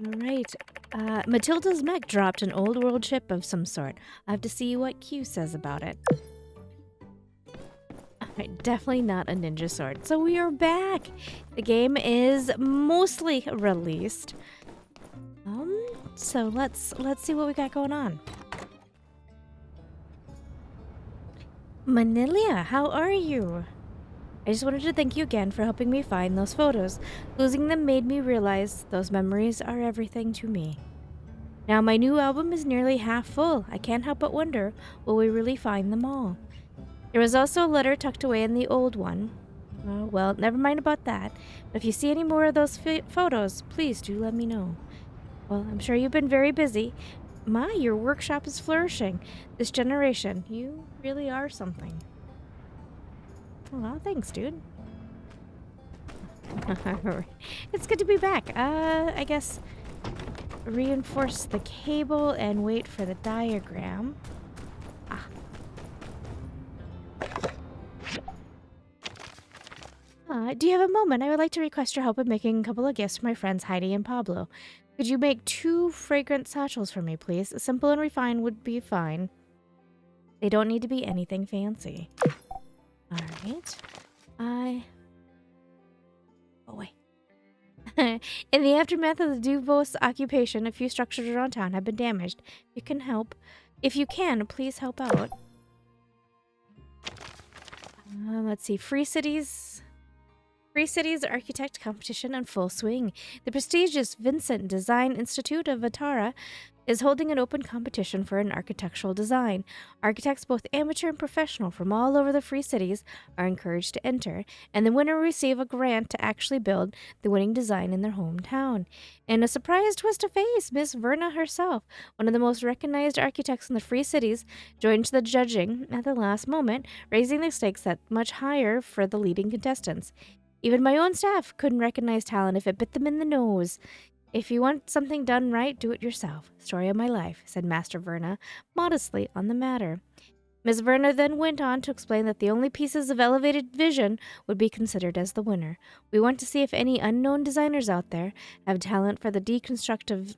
Alright. Matilda's mech dropped an old world ship of some sort. I have to see what Q says about it. Alright, definitely not a ninja sword. So we are back! The game is mostly released. So let's see what we got going on. Manilia, how are you? I just wanted to thank you again for helping me find those photos. Losing them made me realize those memories are everything to me. Now my new album is nearly half full. I can't help but wonder, will we really find them all? There was also a letter tucked away in the old one. Oh, well, never mind about that. But if you see any more of those photos, please do let me know. Well, I'm sure you've been very busy. My, your workshop is flourishing. This generation, you really are something. Well, thanks, dude. It's good to be back. I guess reinforce the cable and wait for the diagram. Do you have a moment? I would like to request your help in making a couple of gifts for my friends Heidi and Pablo. Could you make 2 fragrant satchels for me, please? Simple and refined would be fine. They don't need to be anything fancy. Alright. Oh, wait. In the aftermath of the Duvos occupation, a few structures around town have been damaged. You can help. If you can, please help out. Let's see. Free Cities Architect Competition in full swing. The prestigious Vincent Design Institute of Atara is holding an open competition for an architectural design. Architects, both amateur and professional, from all over the Free Cities are encouraged to enter, and the winner will receive a grant to actually build the winning design in their hometown. And a surprise twist of fate, Miss Verna herself, one of the most recognized architects in the Free Cities, joined the judging at the last moment, raising the stakes that much higher for the leading contestants. Even my own staff couldn't recognize talent if it bit them in the nose. If you want something done right, do it yourself. Story of my life, said Master Verna, modestly on the matter. Miss Verna then went on to explain that the only pieces of elevated vision would be considered as the winner. We want to see if any unknown designers out there have talent for the deconstructive...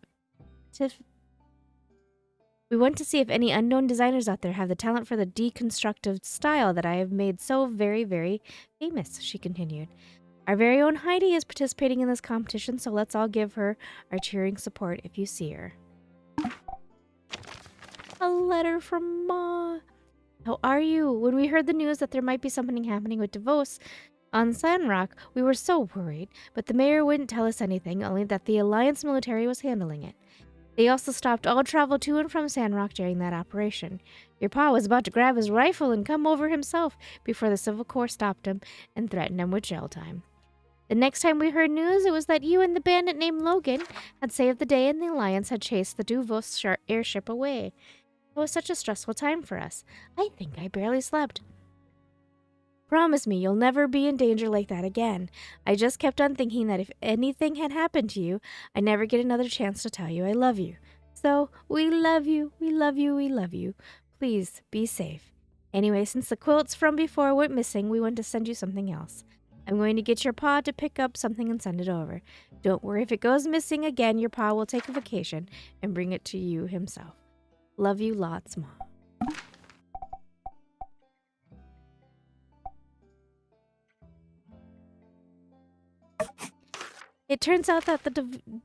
We want to see if any unknown designers out there have the talent for the deconstructive style that I have made so very, very famous, she continued. Our very own Heidi is participating in this competition, so let's all give her our cheering support if you see her. A letter from Ma. How are you? When we heard the news that there might be something happening with Duvos on Sandrock, we were so worried, but the mayor wouldn't tell us anything, only that the Alliance military was handling it. They also stopped all travel to and from Sandrock during that operation. Your pa was about to grab his rifle and come over himself before the Civil Corps stopped him and threatened him with jail time. The next time we heard news, it was that you and the bandit named Logan had saved the day and the Alliance had chased the Duvos airship away. It was such a stressful time for us. I think I barely slept. Promise me you'll never be in danger like that again. I just kept on thinking that if anything had happened to you, I'd never get another chance to tell you I love you. So, we love you, we love you, we love you. Please, be safe. Anyway, since the quilts from before went missing, we want to send you something else. I'm going to get your pa to pick up something and send it over. Don't worry, if it goes missing again, your pa will take a vacation and bring it to you himself. Love you lots, Mom. It turns out that the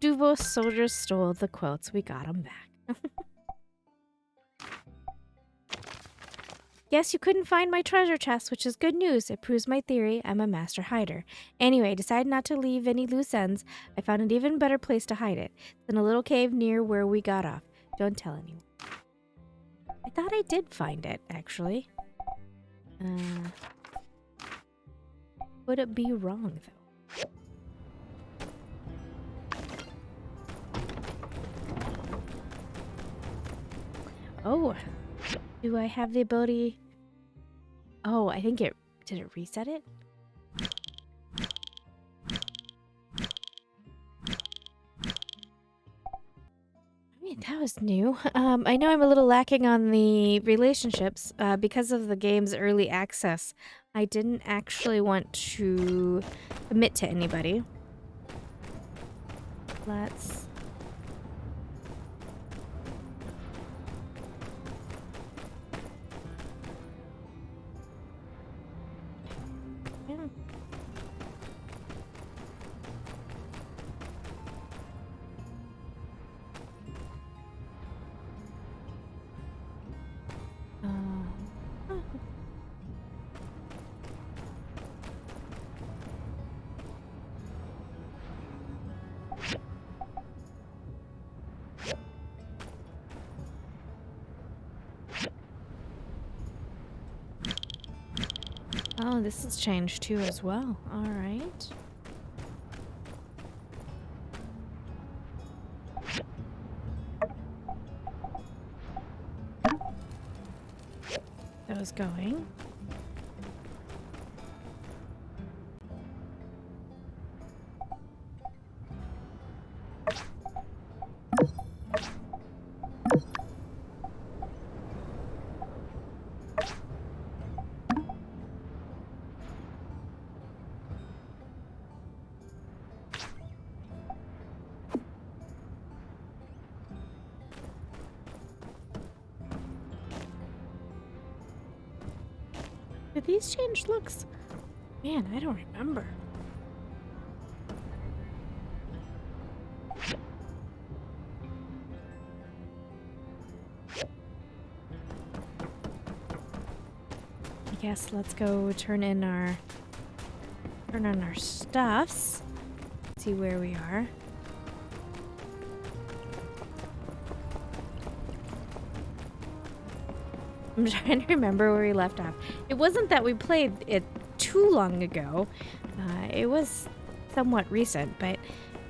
Duvos soldiers stole the quilts. We got them back. Yes, you couldn't find my treasure chest, which is good news. It proves my theory I'm a master hider. Anyway, I decided not to leave any loose ends. I found an even better place to hide it. It's in a little cave near where we got off. Don't tell anyone. I thought I did find it, actually. Would it be wrong, though? Oh, do I have the ability? Oh, I think did it reset it? I mean, that was new. I know I'm a little lacking on the relationships because of the game's early access. I didn't actually want to commit to anybody. Let's Oh, this has changed too as well. All right. Those going. Did these change looks? Man, I don't remember. I guess let's go turn on our stuffs. See where we are. I'm trying to remember where we left off. It wasn't that we played it too long ago. It was somewhat recent, but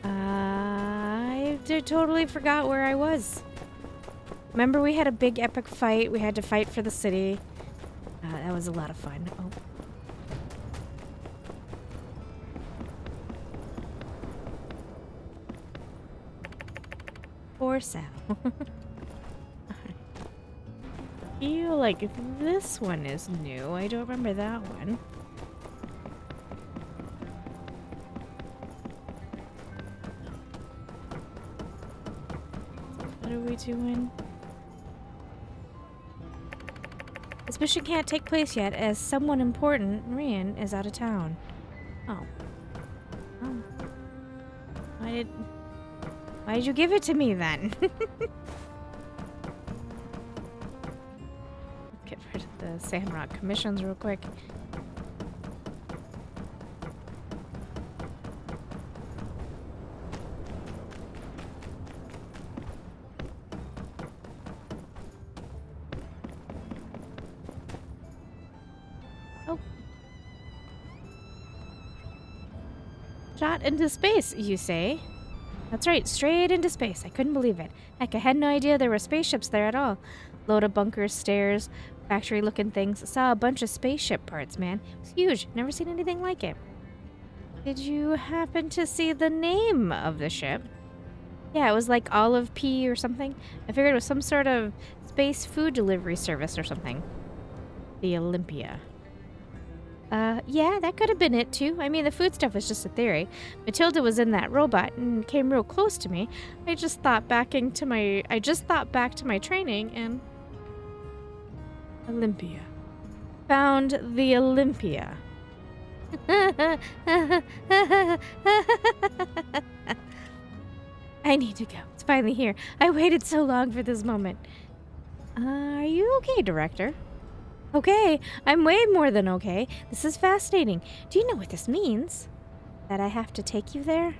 I totally forgot where I was. Remember we had a big epic fight. We had to fight for the city. That was a lot of fun. Oh. Poor Sal. I feel like this one is new. I don't remember that one. What are we doing? This mission can't take place yet as someone important, Rian, is out of town. Oh. Oh. Why did you give it to me then? Get rid of the Sandrock commissions real quick. Oh. Shot into space, you say? That's right, straight into space. I couldn't believe it. Heck, I had no idea there were spaceships there at all. Load of bunkers, stairs, factory-looking things. Saw a bunch of spaceship parts, man. It was huge. Never seen anything like it. Did you happen to see the name of the ship? Yeah, it was like Olive P or something. I figured it was some sort of space food delivery service or something. The Olympia. Yeah, that could have been it too. I mean, the food stuff was just a theory. Matilda was in that robot and came real close to me. I just thought back to my training and Olympia. Found the Olympia. I need to go. It's finally here. I waited so long for this moment. Are you okay, Director? Okay, I'm way more than okay. This is fascinating. Do you know what this means? That I have to take you there?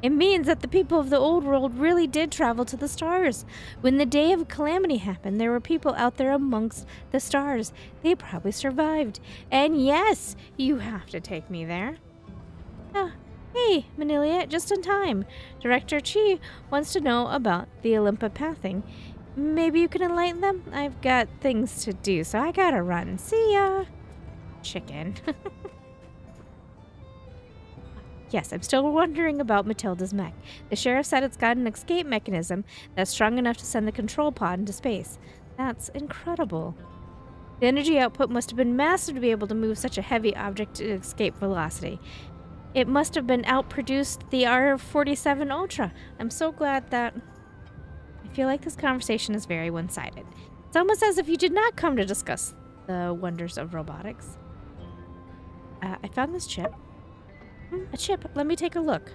It means that the people of the old world really did travel to the stars. When the day of calamity happened, there were people out there amongst the stars. They probably survived. And yes, you have to take me there. Ah, hey, Manilia, just in time. Director Chi wants to know about the Olympa pathing. Maybe you can enlighten them? I've got things to do, so I gotta run. See ya! Chicken. Yes, I'm still wondering about Matilda's mech. The sheriff said it's got an escape mechanism that's strong enough to send the control pod into space. That's incredible. The energy output must have been massive to be able to move such a heavy object at escape velocity. It must have been outproduced the R-47 Ultra. I'm so glad that... I feel like this conversation is very one-sided. It's almost as if you did not come to discuss the wonders of robotics. I found this chip. A chip. Let me take a look.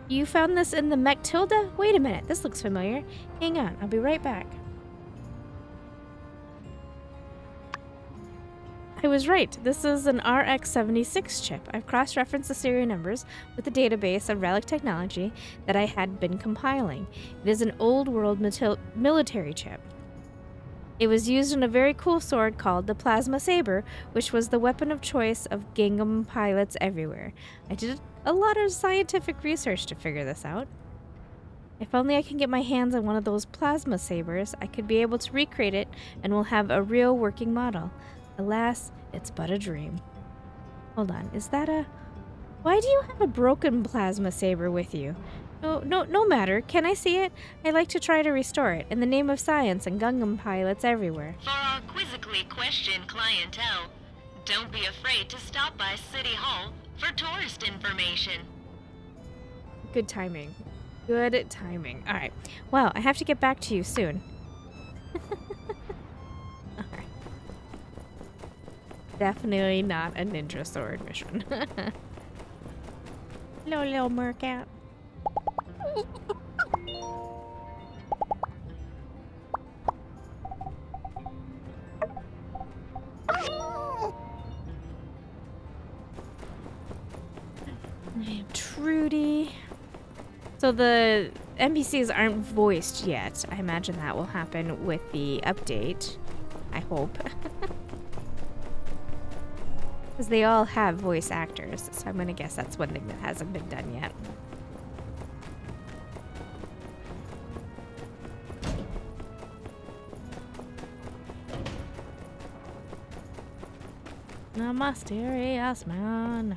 You found this in the Mechtilda? Wait a minute. This looks familiar. Hang on. I'll be right back. I was right. This is an RX-76 chip. I've cross-referenced the serial numbers with the database of relic technology that I had been compiling. It is an old-world military chip. It was used in a very cool sword called the Plasma Saber, which was the weapon of choice of gingham pilots everywhere. I did a lot of scientific research to figure this out. If only I can get my hands on one of those plasma sabers, I could be able to recreate it and we'll have a real working model. Alas, it's but a dream. Hold on, is that a... Why do you have a broken plasma saber with you? No matter. Can I see it? I'd like to try to restore it, in the name of science and gungan pilots everywhere. For our quizzically questioned clientele, don't be afraid to stop by City Hall for tourist information. Good timing. Good timing. Alright. Well, I have to get back to you soon. Alright. Definitely not a ninja sword mission. Hello, little mercat. I am Trudy. So the NPCs aren't voiced yet. I imagine that will happen with the update. I hope. Because they all have voice actors, so I'm gonna guess that's one thing that hasn't been done yet. A mysterious man.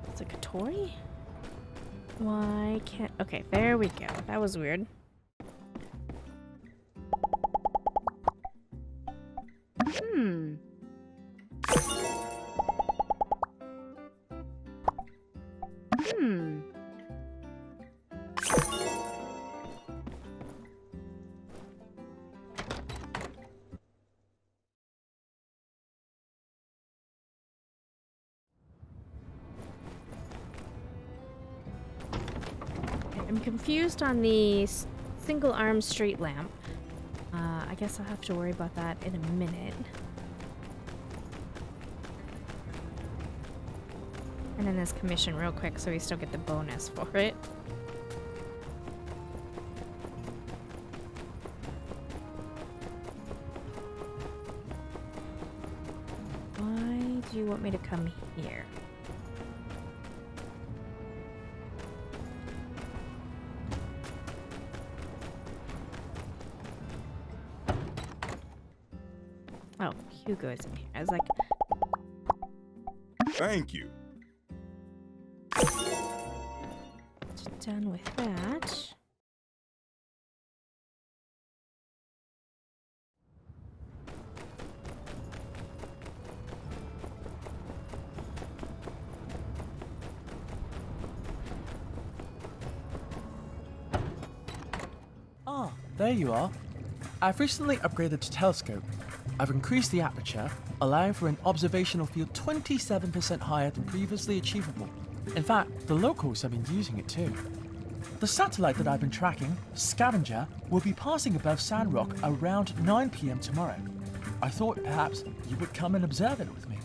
It's a Katori? Why can't... Okay, there we go. That was weird. I'm confused on the single arm street lamp. I guess I'll have to worry about that in a minute. And then this commission real quick so we still get the bonus for it. Why do you want me to come here? Oh, Hugo's in here. I was like... Thank you. Done with that. Ah, there you are. I've recently upgraded to telescope. I've increased the aperture, allowing for an observational field 27% higher than previously achievable. In fact, the locals have been using it too. The satellite that I've been tracking, Scavenger, will be passing above Sandrock around 9 PM tomorrow. I thought perhaps you would come and observe it with me.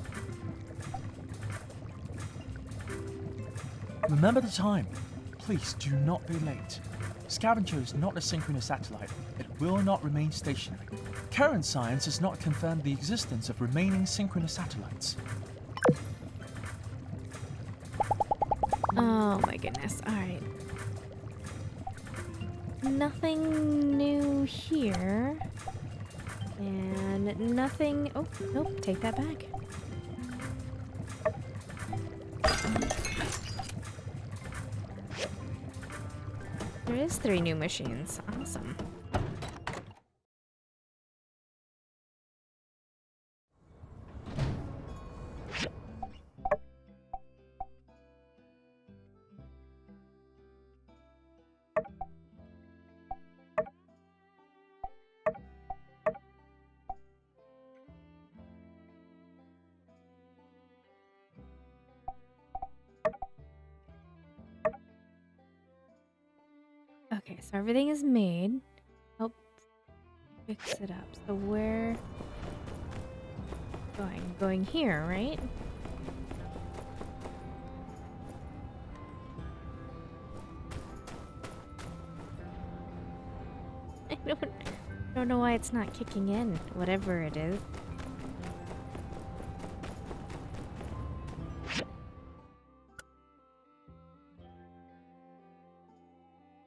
Remember the time. Please do not be late. Scavenger is not a synchronous satellite. It will not remain stationary. Current science has not confirmed the existence of remaining synchronous satellites. Oh my goodness. Alright. Nothing new here. And nothing... Oh, nope. Take that back. There is 3 new machines. Awesome. Okay, so everything is made. Oh, fix it up. So where... Going here, right? don't know why it's not kicking in, whatever it is.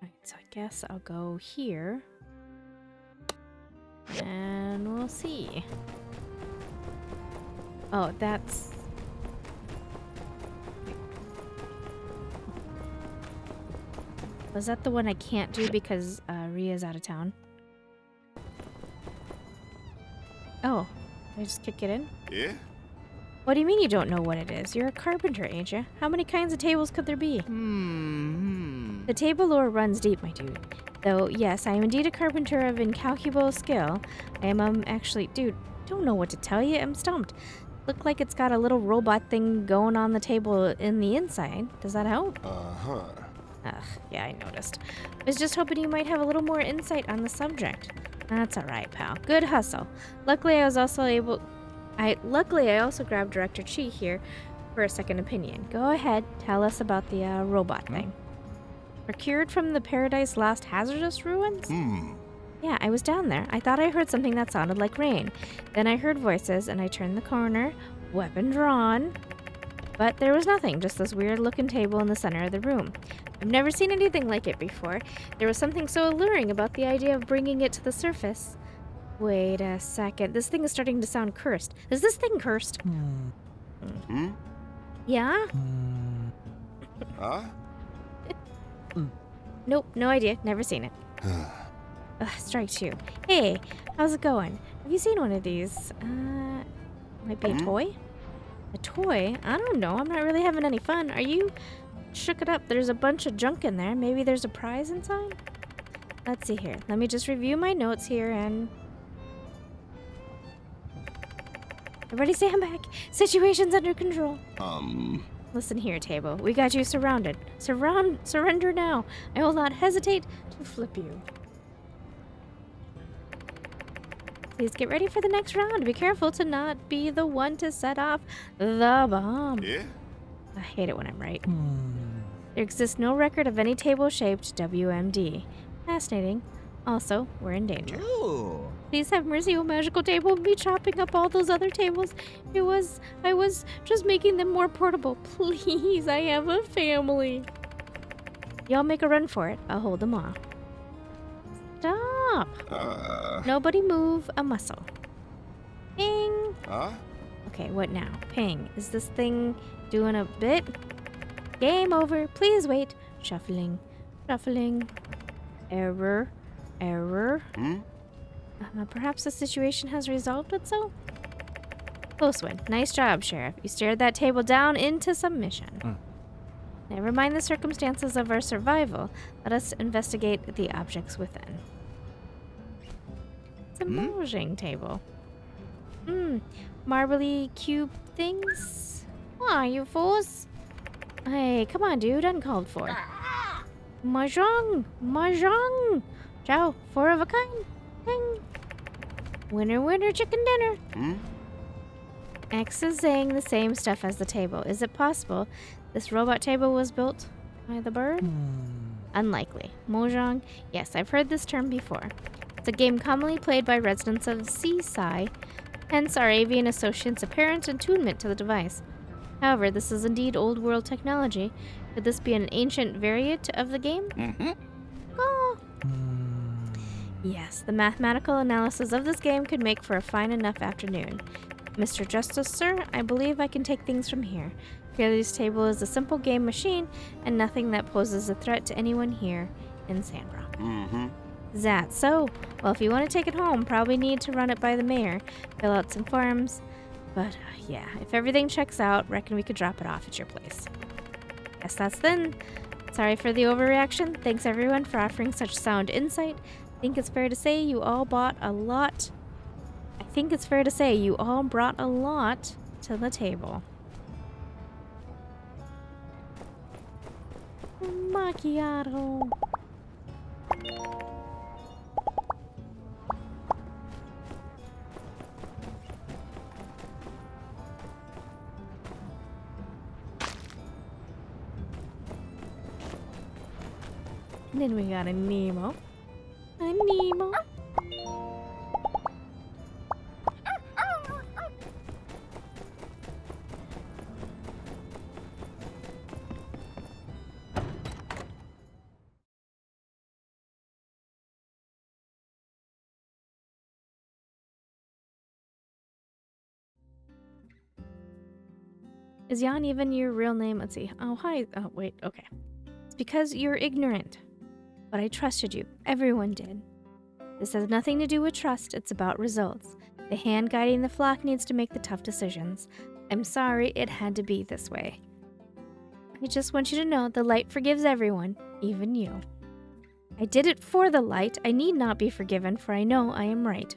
Alright, so I guess I'll go here. And we'll see. Oh, that's... Was that the one I can't do because Ria's out of town? Oh, did I just kick it in? Yeah? What do you mean you don't know what it is? You're a carpenter, ain't you? How many kinds of tables could there be? The table lore runs deep, my dude. Though, yes, I am indeed a carpenter of incalculable skill. I am, actually... Dude, don't know what to tell you. I'm stumped. Look like it's got a little robot thing going on the table in the inside. Does that help? Uh-huh. Ugh, yeah, I noticed. Was just hoping you might have a little more insight on the subject. That's alright, pal. Good hustle. Luckily, I also grabbed Director Chi here for a second opinion. Go ahead, tell us about the robot thing. Procured from the Paradise Lost Hazardous Ruins? Yeah, I was down there. I thought I heard something that sounded like rain. Then I heard voices, and I turned the corner, weapon drawn. But there was nothing, just this weird-looking table in the center of the room. I've never seen anything like it before. There was something so alluring about the idea of bringing it to the surface. Wait a second. This thing is starting to sound cursed. Is this thing cursed? Yeah? Huh? Nope, no idea. Never seen it. Strike two. Hey, how's it going? Have you seen one of these? Might be a toy? A toy? I don't know. I'm not really having any fun. Are you? Shook it up. There's a bunch of junk in there. Maybe there's a prize inside? Let's see here. Let me just review my notes here and... Everybody stand back. Situation's under control. Listen here, table. We got you surrounded. Surrender now. I will not hesitate to flip you. Please get ready for the next round. Be careful to not be the one to set off the bomb. Yeah? I hate it when I'm right. There exists no record of any table-shaped WMD. Fascinating. Also, we're in danger. Ooh. Please have mercy, O magical table, and be chopping up all those other tables. I was just making them more portable. Please, I have a family. Y'all make a run for it. I'll hold them off. Stop. Nobody move a muscle. Ping. Huh? Okay, what now? Ping. Is this thing doing a bit? Game over. Please wait. Shuffling. Shuffling. Error. Error. Perhaps the situation has resolved itself? Close one. Nice job, Sheriff. You stared that table down into submission. Never mind the circumstances of our survival. Let us investigate the objects within. It's a mahjong table. Marbly cube things? Why, you fools? Hey, come on, dude. Uncalled for. Mahjong! Mahjong! Ciao, four of a kind. Ding. Winner, winner, chicken dinner. X is saying the same stuff as the table. Is it possible this robot table was built by the bird? Unlikely. Mahjong? Yes, I've heard this term before. It's a game commonly played by residents of Seaside, hence our avian associates' apparent attunement to the device. However, this is indeed old world technology. Could this be an ancient variant of the game? Oh. Yes, the mathematical analysis of this game could make for a fine enough afternoon. Mr. Justice, sir, I believe I can take things from here. Clearly, this table is a simple game machine and nothing that poses a threat to anyone here in Sandrock. Is that so? Well, if you want to take it home, probably need to run it by the mayor, fill out some forms. But, yeah, if everything checks out, reckon we could drop it off at your place. Guess that's then. Sorry for the overreaction. Thanks, everyone, for offering such sound insight. I think it's fair to say you all brought a lot to the table. Macchiato. And then we got a Nemo. A Nemo. Is Jan even your real name? Let's see. Oh, hi. Oh, wait. Okay. It's because you're ignorant. But I trusted you. Everyone did. This has nothing to do with trust. It's about results. The hand guiding the flock needs to make the tough decisions. I'm sorry it had to be this way. I just want you to know the light forgives everyone, even you. I did it for the light. I need not be forgiven, for I know I am right.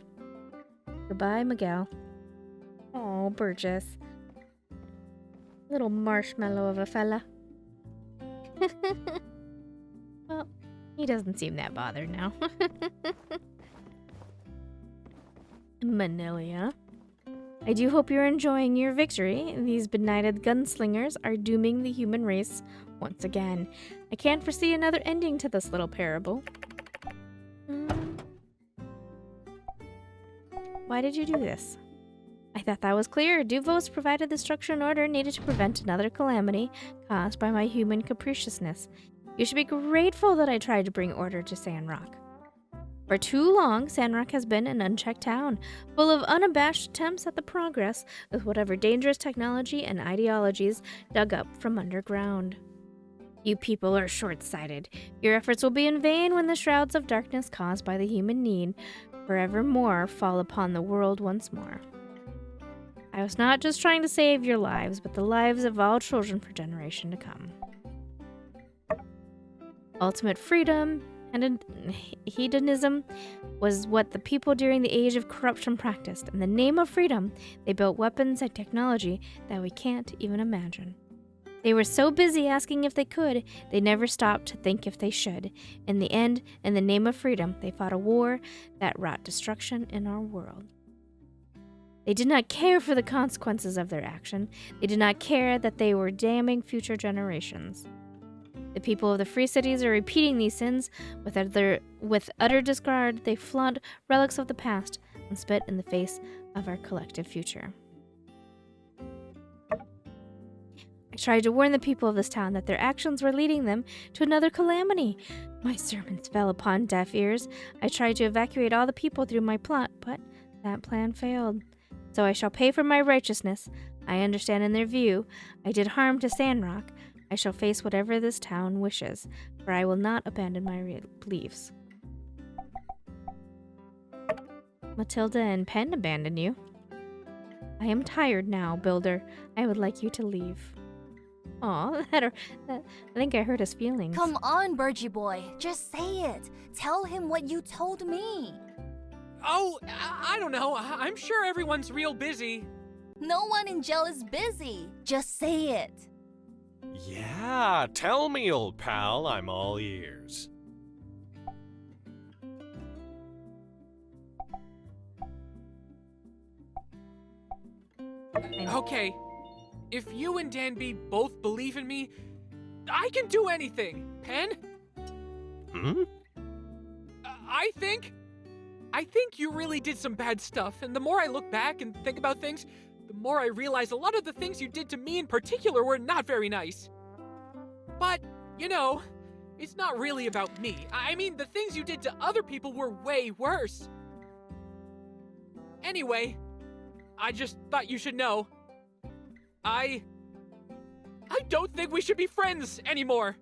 Goodbye, Miguel. Oh, Burgess. Little marshmallow of a fella. Well, he doesn't seem that bothered now. Manilia. I do hope you're enjoying your victory. These benighted gunslingers are dooming the human race once again. I can't foresee another ending to this little parable. Why did you do this? I thought that was clear. Duvos provided the structure and order needed to prevent another calamity caused by my human capriciousness. You should be grateful that I tried to bring order to Sandrock. For too long, Sandrock has been an unchecked town, full of unabashed attempts at the progress with whatever dangerous technology and ideologies dug up from underground. You people are short-sighted. Your efforts will be in vain when the shrouds of darkness caused by the human need forevermore fall upon the world once more. I was not just trying to save your lives, but the lives of all children for generation to come. Ultimate freedom and hedonism was what the people during the age of corruption practiced. In the name of freedom, they built weapons and technology that we can't even imagine. They were so busy asking if they could, they never stopped to think if they should. In the end, in the name of freedom, they fought a war that wrought destruction in our world. They did not care for the consequences of their action. They did not care that they were damning future generations. The people of the free cities are repeating these sins. With utter disregard, they flaunt relics of the past and spit in the face of our collective future. I tried to warn the people of this town that their actions were leading them to another calamity. My sermons fell upon deaf ears. I tried to evacuate all the people through my plot, but that plan failed. So I shall pay for my righteousness. I understand in their view, I did harm to Sandrock. I shall face whatever this town wishes, for I will not abandon my beliefs. Matilda and Penn abandon you. I am tired now, Builder. I would like you to leave. Aw, I think I hurt his feelings. Come on, Burgie boy. Just say it. Tell him what you told me. Oh, I don't know. I'm sure everyone's real busy. No one in jail is busy. Just say it. Yeah, tell me, old pal. I'm all ears. Okay, if you and Danby both believe in me, I can do anything. Pen? Hmm? I think you really did some bad stuff, and the more I look back and think about things, the more I realize a lot of the things you did to me in particular were not very nice. But, you know, it's not really about me. I mean, the things you did to other people were way worse. Anyway, I just thought you should know. I don't think we should be friends anymore.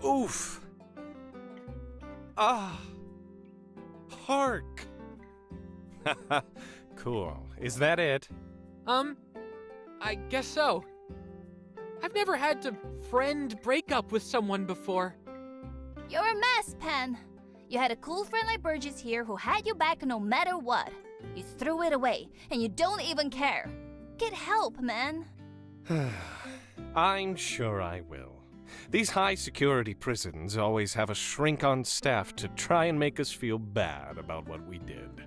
Oof. Ah. Hark. Cool. Is that it? I guess so. I've never had to friend break up with someone before. You're a mess, Pen. You had a cool friend like Burgess here who had you back no matter what. You threw it away, and you don't even care. Get help, man. I'm sure I will. These high-security prisons always have a shrink on staff to try and make us feel bad about what we did.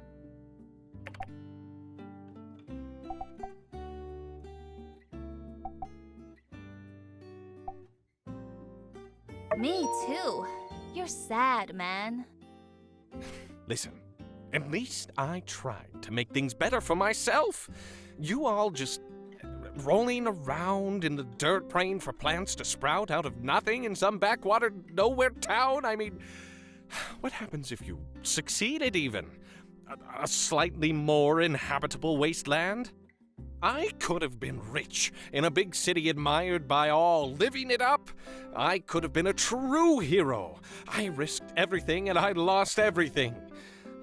Me too. You're sad, man. Listen, at least I tried to make things better for myself. You all just rolling around in the dirt praying for plants to sprout out of nothing in some backwater nowhere town. I mean, what happens if you succeeded even? A slightly more inhabitable wasteland? I could have been rich, in a big city admired by all, living it up. I could have been a true hero. I risked everything and I lost everything.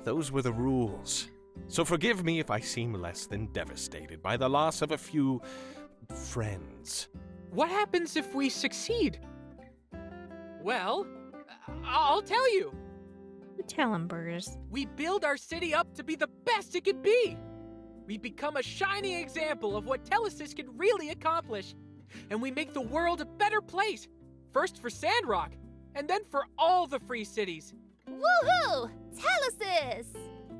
Those were the rules. So forgive me if I seem less than devastated by the loss of a few friends. What happens if we succeed? Well, I'll tell you. Tell him, Burgers. We build our city up to be the best it could be. We become a shining example of what Telesis can really accomplish. And we make the world a better place. First for Sandrock, and then for all the free cities. Woohoo! Telesis!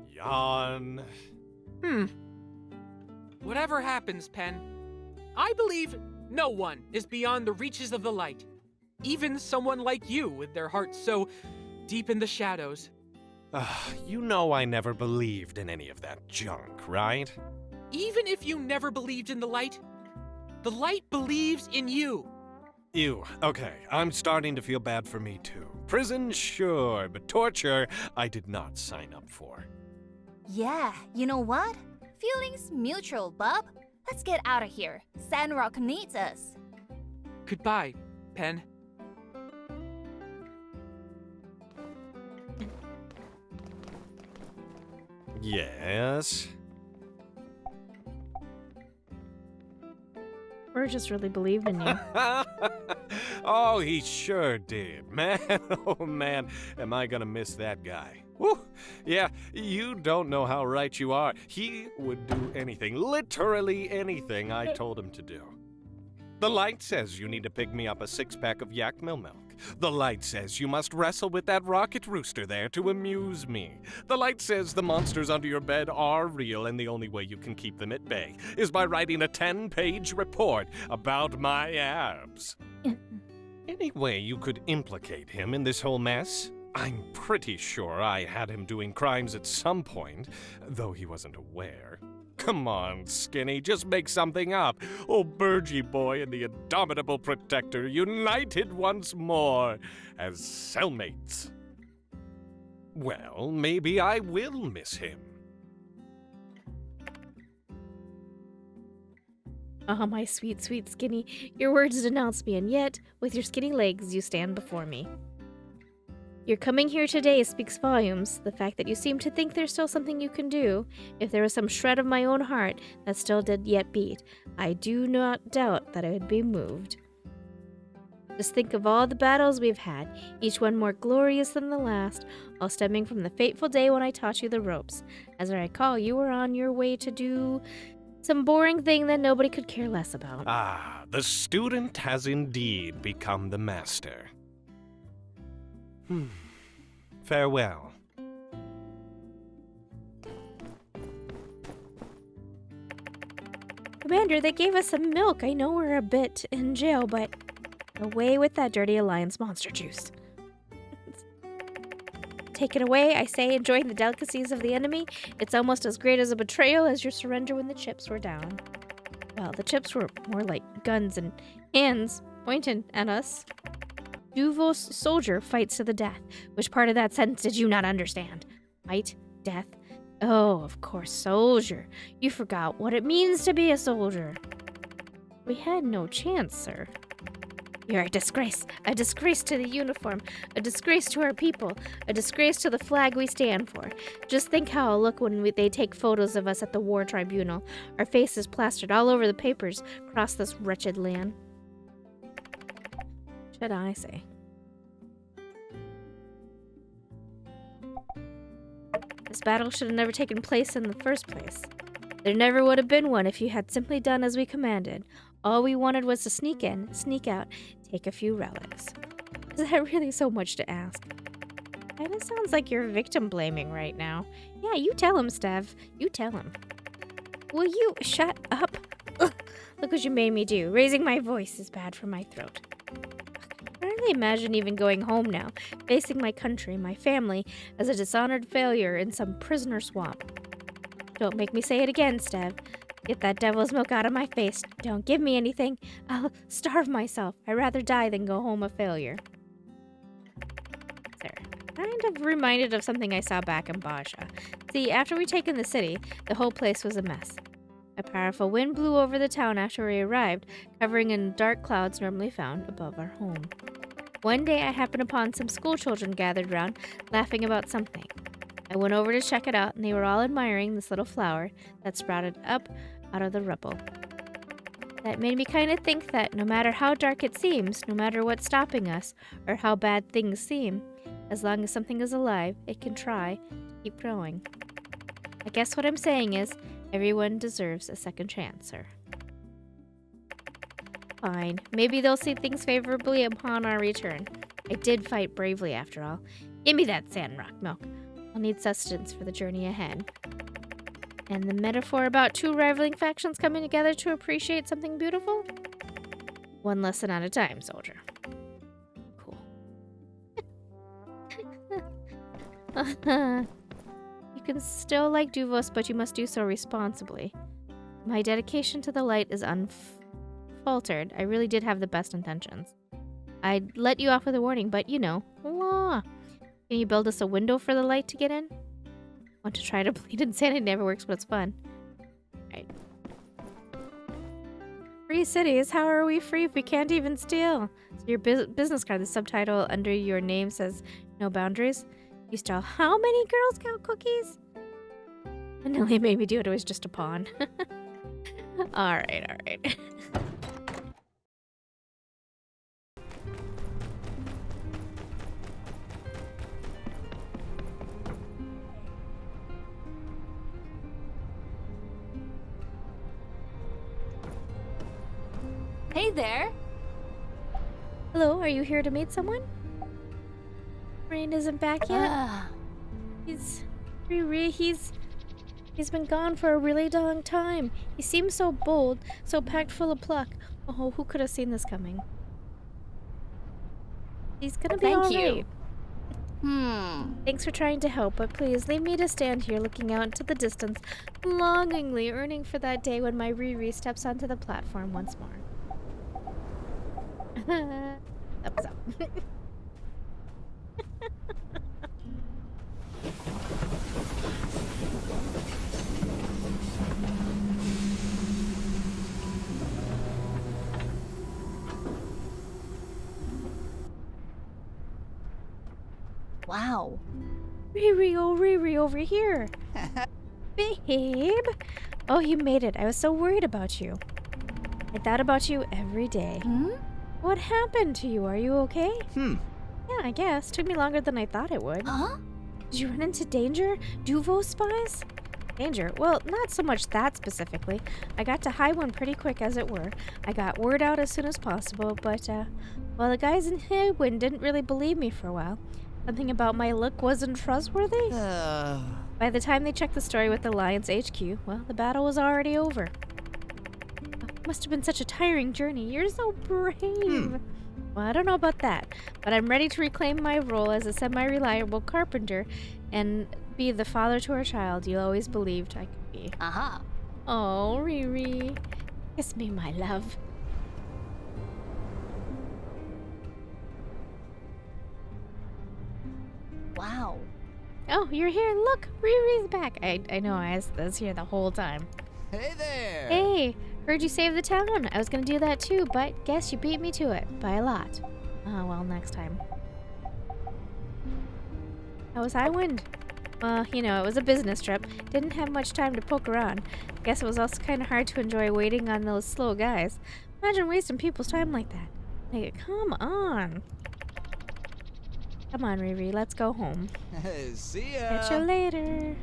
Yawn. Whatever happens, Pen, I believe no one is beyond the reaches of the light. Even someone like you with their heart so deep in the shadows. You know I never believed in any of that junk, right? Even if you never believed in the light believes in you. Ew, okay, I'm starting to feel bad for me too. Prison, sure, but torture, I did not sign up for. Yeah, you know what? Feelings mutual, bub. Let's get out of here. Sandrock needs us. Goodbye, Pen. Yes? Burgess really believed in you. Oh, he sure did. Man, oh man, am I gonna miss that guy. Woo! Yeah, you don't know how right you are. He would do anything, literally anything I told him to do. The light says you need to pick me up a 6-pack of yak milk. The light says you must wrestle with that rocket rooster there to amuse me. The light says the monsters under your bed are real and the only way you can keep them at bay is by writing a 10-page report about my abs. Any way you could implicate him in this whole mess? I'm pretty sure I had him doing crimes at some point, though he wasn't aware. Come on, Skinny, just make something up. Oh, Burgie Boy and the Indomitable Protector united once more as cellmates. Well, maybe I will miss him. Oh, my sweet, sweet Skinny. Your words denounce me, and yet, with your skinny legs, you stand before me. Your coming here today speaks volumes. The fact that you seem to think there's still something you can do. If there was some shred of my own heart that still did yet beat, I do not doubt that I would be moved. Just think of all the battles we've had, each one more glorious than the last, all stemming from the fateful day when I taught you the ropes. As I recall, you were on your way to do some boring thing that nobody could care less about. Ah, the student has indeed become the master. Farewell. Commander, they gave us some milk. I know we're a bit in jail, but away with that dirty Alliance monster juice. Take it away, I say, enjoying the delicacies of the enemy. It's almost as great as a betrayal as your surrender when the chips were down. Well, the chips were more like guns and hands pointing at us. Duvos soldier fights to the death. Which part of that sentence did you not understand? Fight? Death? Oh, of course, soldier. You forgot what it means to be a soldier. We had no chance, sir. You're a disgrace to the uniform, a disgrace to our people, a disgrace to the flag we stand for. Just think how I'll look when they take photos of us at the war tribunal, our faces plastered all over the papers across this wretched land. Should I say? This battle should have never taken place in the first place. There never would have been one if you had simply done as we commanded. All we wanted was to sneak in, sneak out, take a few relics. Is that really so much to ask? Kinda sounds like you're victim blaming right now. Yeah, you tell him, Stev. You tell him. Will you shut up? Ugh, look what you made me do. Raising my voice is bad for my throat. I can only imagine even going home now, facing my country, my family, as a dishonored failure in some prisoner swamp. Don't make me say it again, Stev. Get that devil's milk out of my face. Don't give me anything. I'll starve myself. I'd rather die than go home a failure. There. Kind of reminded of something I saw back in Baja. See, after we'd taken the city, the whole place was a mess. A powerful wind blew over the town after we arrived, covering in dark clouds normally found above our home. One day I happened upon some school children gathered round, laughing about something. I went over to check it out, and they were all admiring this little flower that sprouted up out of the rubble. That made me kind of think that no matter how dark it seems, no matter what's stopping us, or how bad things seem, as long as something is alive, it can try to keep growing. I guess what I'm saying is, everyone deserves a second chance, sir. Fine. Maybe they'll see things favorably upon our return. I did fight bravely, after all. Give me that Sandrock milk. I'll need sustenance for the journey ahead. And the metaphor about two rivaling factions coming together to appreciate something beautiful? One lesson at a time, soldier. Cool. You can still like Duvos, but you must do so responsibly. My dedication to the light is unfaltered. I really did have the best intentions. I'd let you off with a warning, but you know, law. Can you build us a window for the light to get in? Want to try to bleed insanity never works, but it's fun. Right. Free cities? How are we free if we can't even steal? So your business card, the subtitle under your name says, no boundaries. You stole how many Girl Scout cookies? And Nelly made me do it. It was just a pawn. Alright. Hey there. Hello, are you here to meet someone? Rain isn't back yet. He's been gone for a really long time. He seems so bold, so packed full of pluck. Oh, who could have seen this coming? He's gonna be all right. Thanks for trying to help, but please leave me to stand here looking out into the distance, longingly yearning for that day when my Riri steps onto the platform once more. Thumbs up. Wow. Riri over here. Babe. Oh, you made it. I was so worried about you. I thought about you every day. What happened to you? Are you okay? Yeah, I guess. Took me longer than I thought it would. Huh? Did you run into danger? Duvos spies? Danger? Well, not so much that specifically. I got to hide one pretty quick, as it were. I got word out as soon as possible, but, well, the guys in Headwind didn't really believe me for a while. Something about my look wasn't trustworthy. By the time they checked the story with the Alliance HQ, well, the battle was already over. Must have been such a tiring journey. You're so brave. Well, I don't know about that, but I'm ready to reclaim my role as a semi-reliable carpenter and be the father to our child you always believed I could be. Aha. Oh, Riri. Kiss me, my love. Wow. Oh, you're here. Look, Riri's back. I know, I was here the whole time. Hey there! Hey, heard you saved the town. I was gonna do that too, but guess you beat me to it. By a lot. Oh, well, next time. How was Highwind? Well, you know, it was a business trip. Didn't have much time to poke around. Guess it was also kind of hard to enjoy waiting on those slow guys. Imagine wasting people's time like that. Like, come on. Come on, Riri, let's go home. See ya! Catch you later.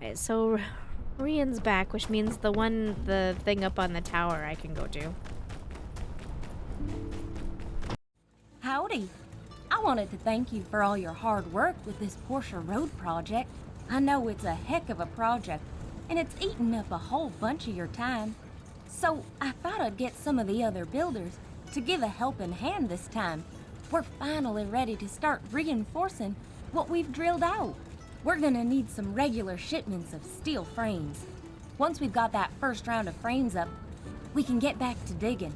Alright, so Rian's back, which means the thing up on the tower I can go do. Howdy. I wanted to thank you for all your hard work with this Porsche Road project. I know it's a heck of a project, and it's eaten up a whole bunch of your time. So I thought I'd get some of the other builders to give a helping hand this time. We're finally ready to start reinforcing what we've drilled out. We're gonna need some regular shipments of steel frames. Once we've got that first round of frames up, we can get back to digging.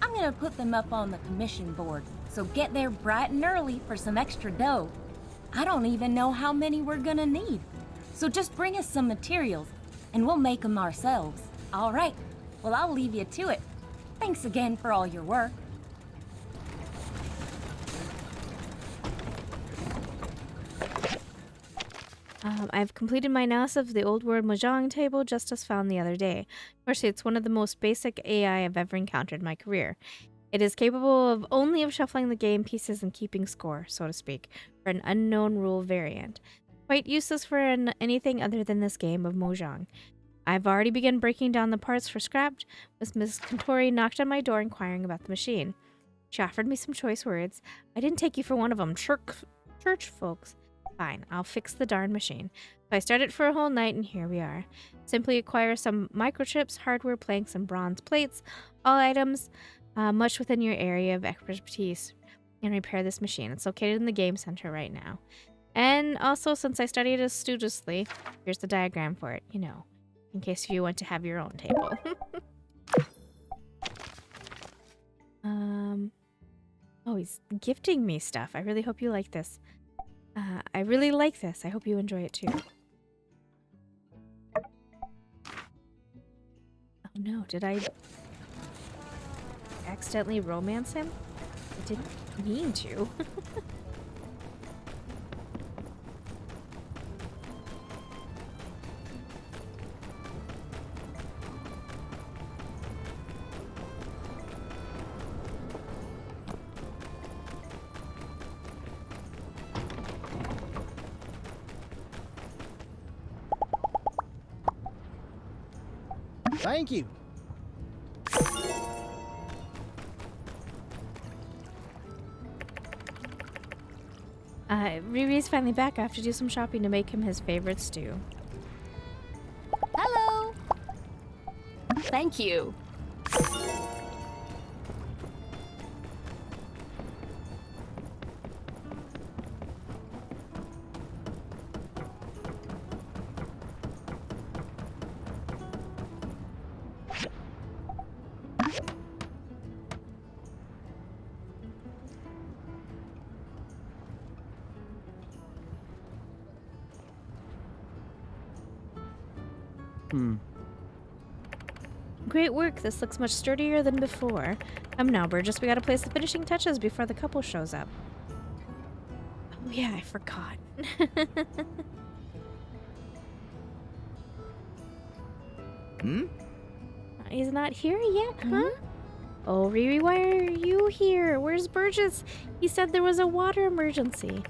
I'm I'm gonna put them up on the commission board, so get there bright and early for some extra dough. I don't even know how many we're gonna need, so just bring us some materials, and we'll make them ourselves. All right, well, I'll leave you to it. Thanks again for all your work. I've completed my analysis of the old world mahjong table just as found the other day. Firstly, it's one of the most basic AI I've ever encountered in my career. It is capable of only of shuffling the game pieces and keeping score, so to speak, for an unknown rule variant. Quite useless for anything other than this game of mahjong. I've already begun breaking down the parts for scrap when Miss Contori knocked on my door inquiring about the machine. She offered me some choice words. I didn't take you for one of them, church folks. Fine, I'll fix the darn machine. So I started for a whole night, and here we are. Simply acquire some microchips, hardware planks, and bronze plates, all items much within your area of expertise, and repair this machine. It's located in the game center right now. And also, since I studied it studiously, here's the diagram for it, in case you want to have your own table. Oh, he's gifting me stuff. I really hope you like this. I really like this. I hope you enjoy it too. Oh no, did I accidentally romance him? I didn't mean to. Thank you. Riri's finally back. I have to do some shopping to make him his favorite stew. Hello! Thank you. Great work. This looks much sturdier than before. Come now, Burgess. We gotta place the finishing touches before the couple shows up. Oh yeah, I forgot. He's not here yet, huh? Oh, Riri, why are you here? Where's Burgess? He said there was a water emergency.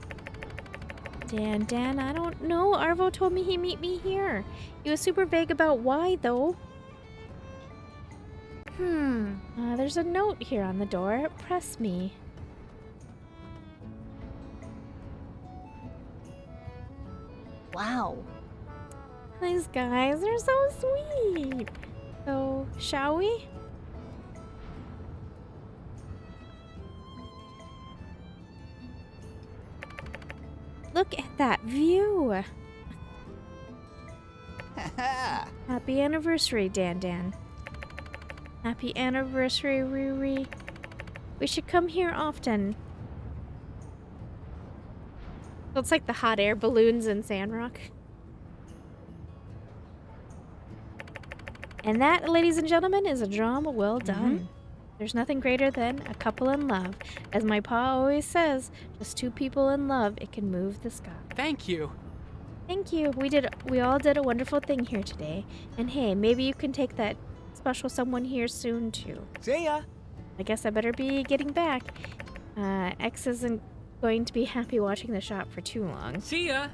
Dan, I don't know. Arvo told me he'd meet me here. He was super vague about why, though. There's a note here on the door. Press me. Wow. These guys, they're so sweet. So, shall we? Look at that view. Happy anniversary, Dan. Happy anniversary, Riri. We should come here often. Looks like the hot air balloons in Sandrock. And that, ladies and gentlemen, is a drama well done. There's nothing greater than a couple in love. As my pa always says, just two people in love, it can move the sky. Thank you. Thank you. We all did a wonderful thing here today. And hey, maybe you can take that special someone here soon too. See ya. I guess I better be getting back. X isn't going to be happy watching the shop for too long. See ya.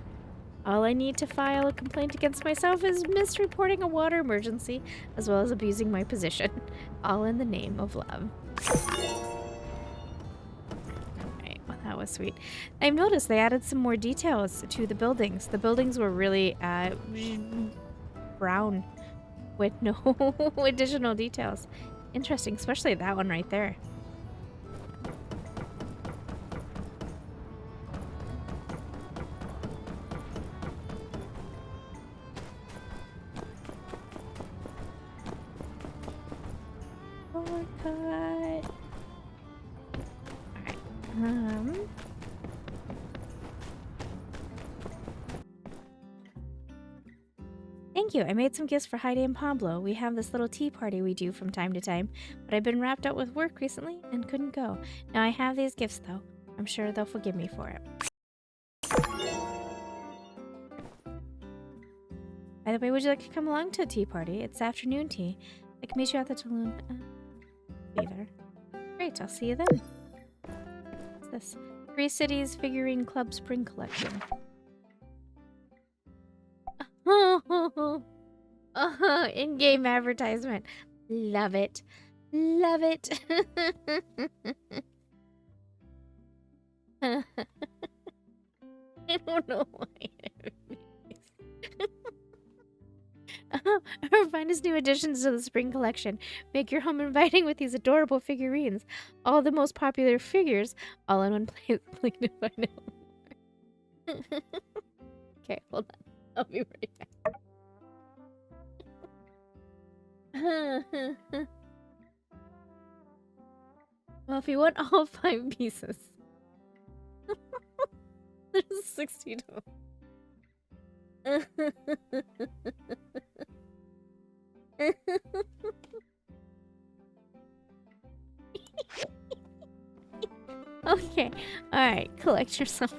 All I need to file a complaint against myself is misreporting a water emergency, as well as abusing my position. All in the name of love. Alright, well that was sweet. I've noticed they added some more details to the buildings. The buildings were really brown with no additional details. Interesting, especially that one right there. Shortcut. Thank you. I made some gifts for Heidi and Pablo. We have this little tea party we do from time to time, but I've been wrapped up with work recently and couldn't go. Now I have these gifts, though. I'm sure they'll forgive me for it. By the way, would you like to come along to a tea party? It's afternoon tea. I can meet you at the saloon. Be there. Great, I'll see you then. What's this? Three Cities Figurine Club Spring Collection. In-game advertisement. Love it. Love it. I don't know why. Our finest new additions to the spring collection. Make your home inviting with these adorable figurines. All the most popular figures, all in one place. Click to find out more. Okay, hold on. I'll be right back. Well, if you want all 5 pieces, there's $60. Okay, alright, collect yourself.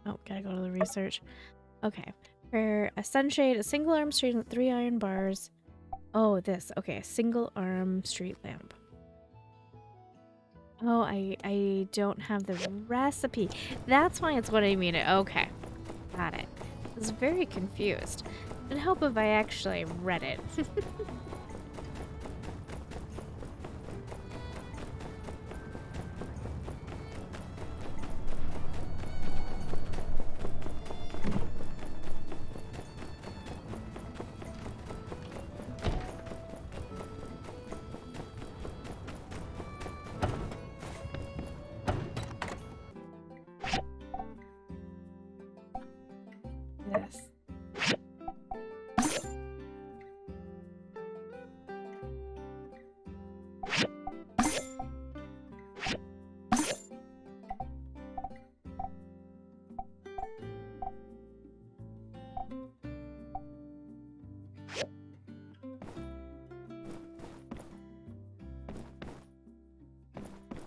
Oh, gotta go to the research. Okay, for a sunshade, a single arm street lamp, 3 iron bars. Oh, this. Okay, a single arm street lamp. Oh, I don't have the recipe. That's why it's what I mean. Okay, got it. I was very confused. It'd help if I actually read it. Yes.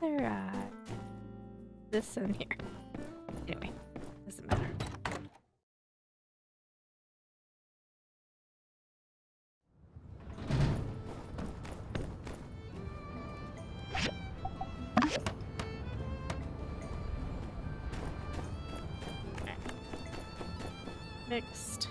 There, this in here. Anyway, doesn't matter. Next.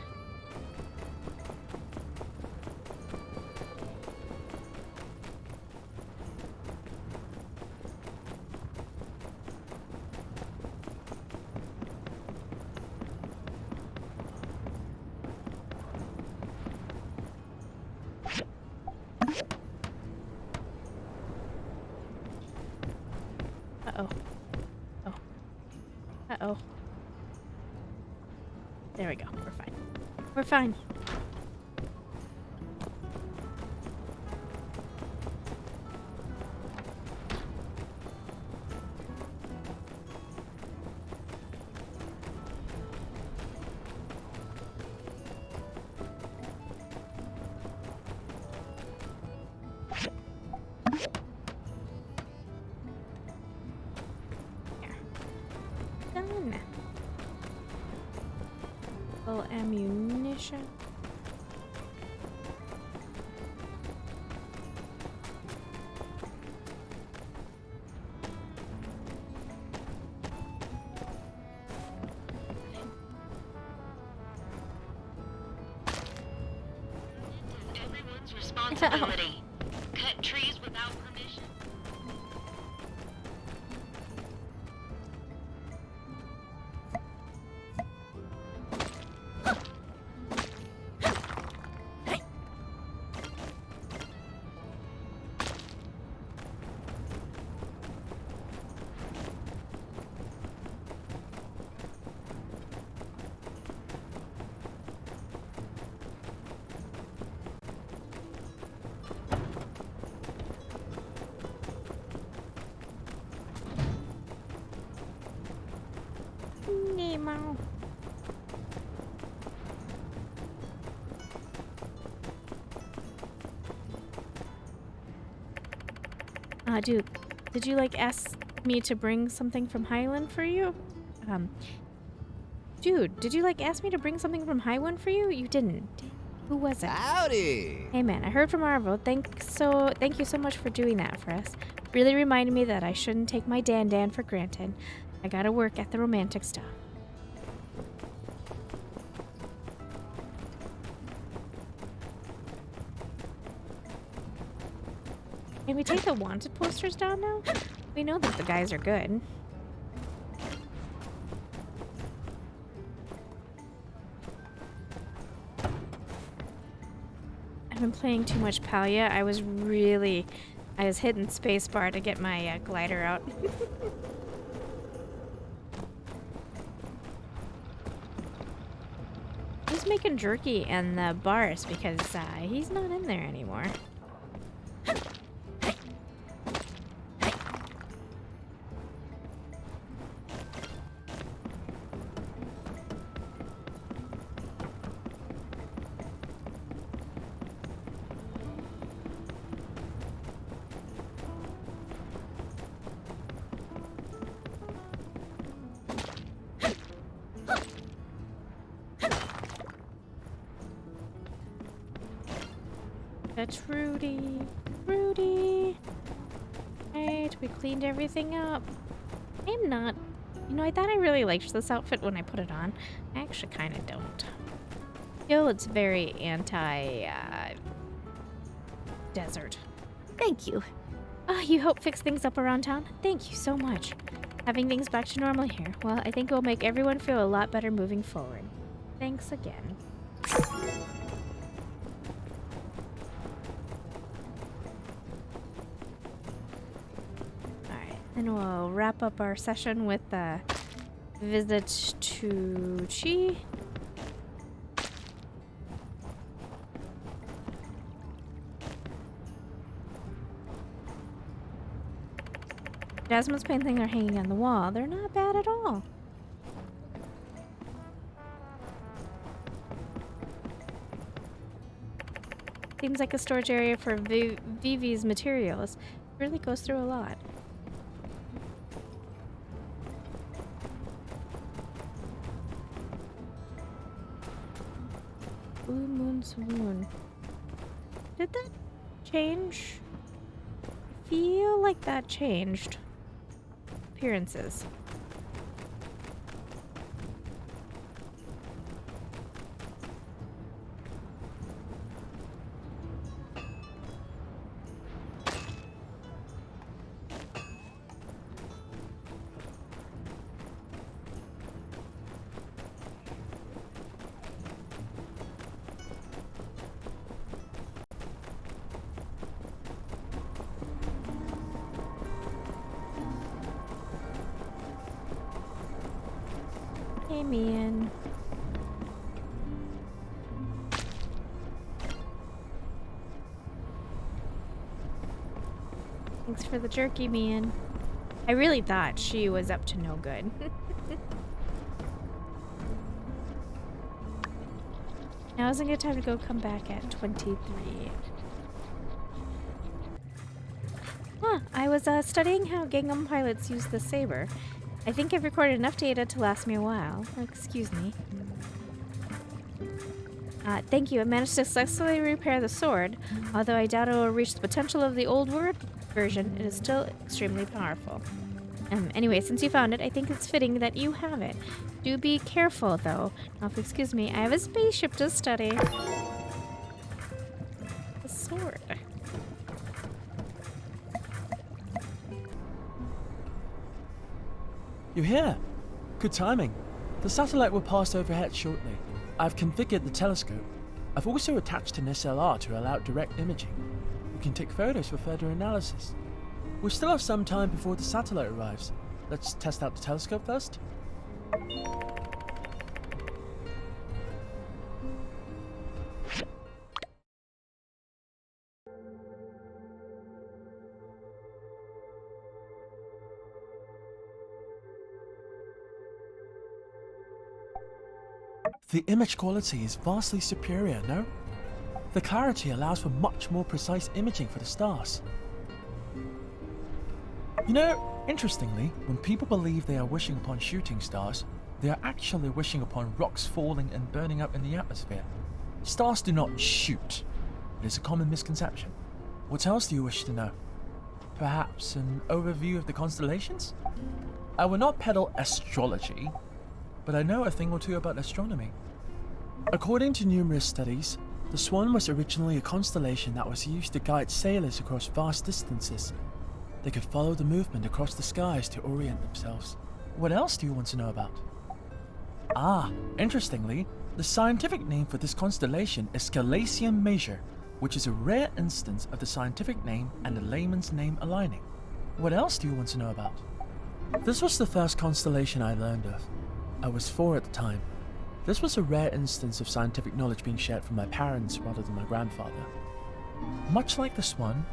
Uh-oh. Oh. Uh-oh. There we go. We're fine. We're fine. Done. Full ammunition. Everyone's responsibility. Cut trees without permission. Nemo. Dude, did you like ask me to bring something from Highland for you? Dude, did you like ask me to bring something from Highland for you? You didn't. Who was it? Howdy! Hey man, I heard from Arvo. Thank you so much for doing that for us. Really reminded me that I shouldn't take my Dan for granted. I gotta work at the romantic stuff. Can we take the wanted posters down now? We know that the guys are good. I've been playing too much Palia. I was hitting spacebar to get my glider out. Who's making jerky in the bars because he's not in there anymore. That's Rudy. Rudy. Right, we cleaned everything up. I'm not. You know, I thought I really liked this outfit when I put it on. I actually kind of don't. Still, it's very desert. Thank you. You helped fix things up around town? Thank you so much. Having things back to normal here, well, I think it will make everyone feel a lot better moving forward. Thanks again. Then we'll wrap up our session with a visit to Chi. Jasmine's painting are hanging on the wall. They're not bad at all. Seems like a storage area for Vivi's materials. Really goes through a lot. Blue Moon Swoon. Did that change? I feel like that changed. Appearances. Hey, man. Thanks for the jerky, man. I really thought she was up to no good. Now isn't a good time to go come back at 23. Huh, I was studying how Gingham pilots use the saber. I think I've recorded enough data to last me a while. Excuse me. Thank you. I managed to successfully repair the sword. Although I doubt it will reach the potential of the old word version, it is still extremely powerful. Anyway, since you found it, I think it's fitting that you have it. Do be careful, though. Now, if you'll excuse me, I have a spaceship to study. The sword. You're here. Good timing. The satellite will pass overhead shortly. I've configured the telescope. I've also attached an SLR to allow direct imaging. We can take photos for further analysis. We still have some time before the satellite arrives. Let's test out the telescope first. The image quality is vastly superior, no? The clarity allows for much more precise imaging for the stars. You know, interestingly, when people believe they are wishing upon shooting stars, they are actually wishing upon rocks falling and burning up in the atmosphere. Stars do not shoot. It is a common misconception. What else do you wish to know? Perhaps an overview of the constellations? I will not peddle astrology, but I know a thing or two about astronomy. According to numerous studies, the Swan was originally a constellation that was used to guide sailors across vast distances. They could follow the movement across the skies to orient themselves. What else do you want to know about? Ah, interestingly, the scientific name for this constellation is Scalasium Major, which is a rare instance of the scientific name and the layman's name aligning. What else do you want to know about? This was the first constellation I learned of. I was 4 at the time. This was a rare instance of scientific knowledge being shared from my parents rather than my grandfather. Much like the Swan,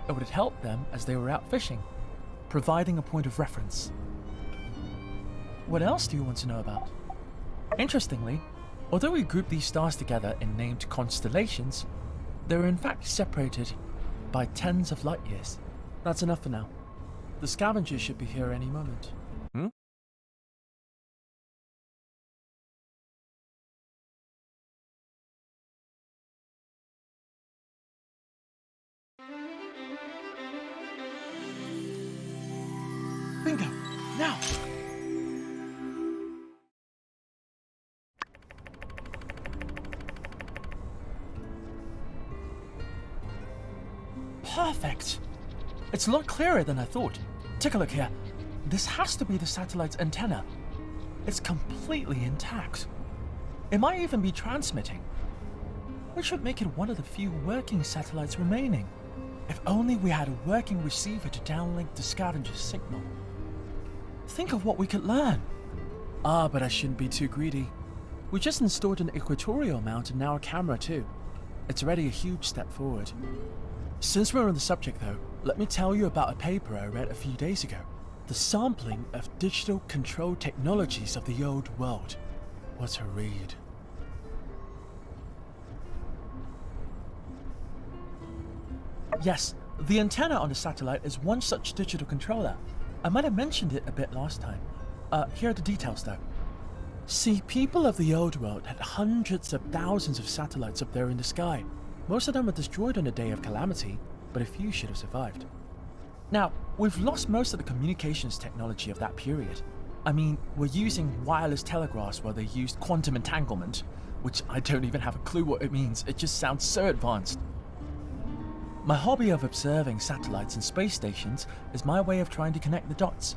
it would help them as they were out fishing, providing a point of reference. What else do you want to know about? Interestingly, although we group these stars together in named constellations, they were in fact separated by tens of light years. That's enough for now. The scavengers should be here any moment. Bingo! Now! Perfect! It's a lot clearer than I thought. Take a look here. This has to be the satellite's antenna. It's completely intact. It might even be transmitting, which would make it one of the few working satellites remaining. If only we had a working receiver to downlink the scavenger's signal. Think of what we could learn. Ah, but I shouldn't be too greedy. We just installed an equatorial mount and now a camera too. It's already a huge step forward. Since we're on the subject though, let me tell you about a paper I read a few days ago. The sampling of digital control technologies of the old world. What a read. Yes, the antenna on the satellite is one such digital controller. I might have mentioned it a bit last time. Here are the details though. See, people of the old world had hundreds of thousands of satellites up there in the sky. Most of them were destroyed on the day of calamity, but a few should have survived. Now, we've lost most of the communications technology of that period. I mean, we're using wireless telegraphs while they used quantum entanglement, which I don't even have a clue what it means. It just sounds so advanced. My hobby of observing satellites and space stations is my way of trying to connect the dots.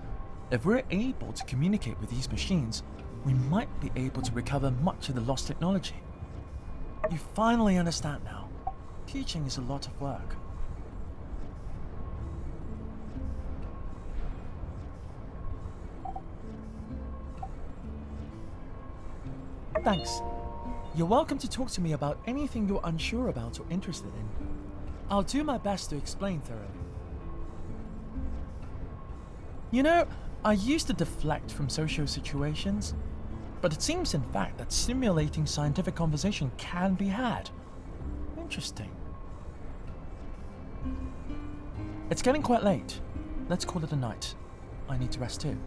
If we're able to communicate with these machines, we might be able to recover much of the lost technology. You finally understand now. Teaching is a lot of work. Thanks. You're welcome to talk to me about anything you're unsure about or interested in. I'll do my best to explain thoroughly. You know, I used to deflect from social situations, but it seems in fact that simulating scientific conversation can be had. Interesting. It's getting quite late. Let's call it a night. I need to rest too.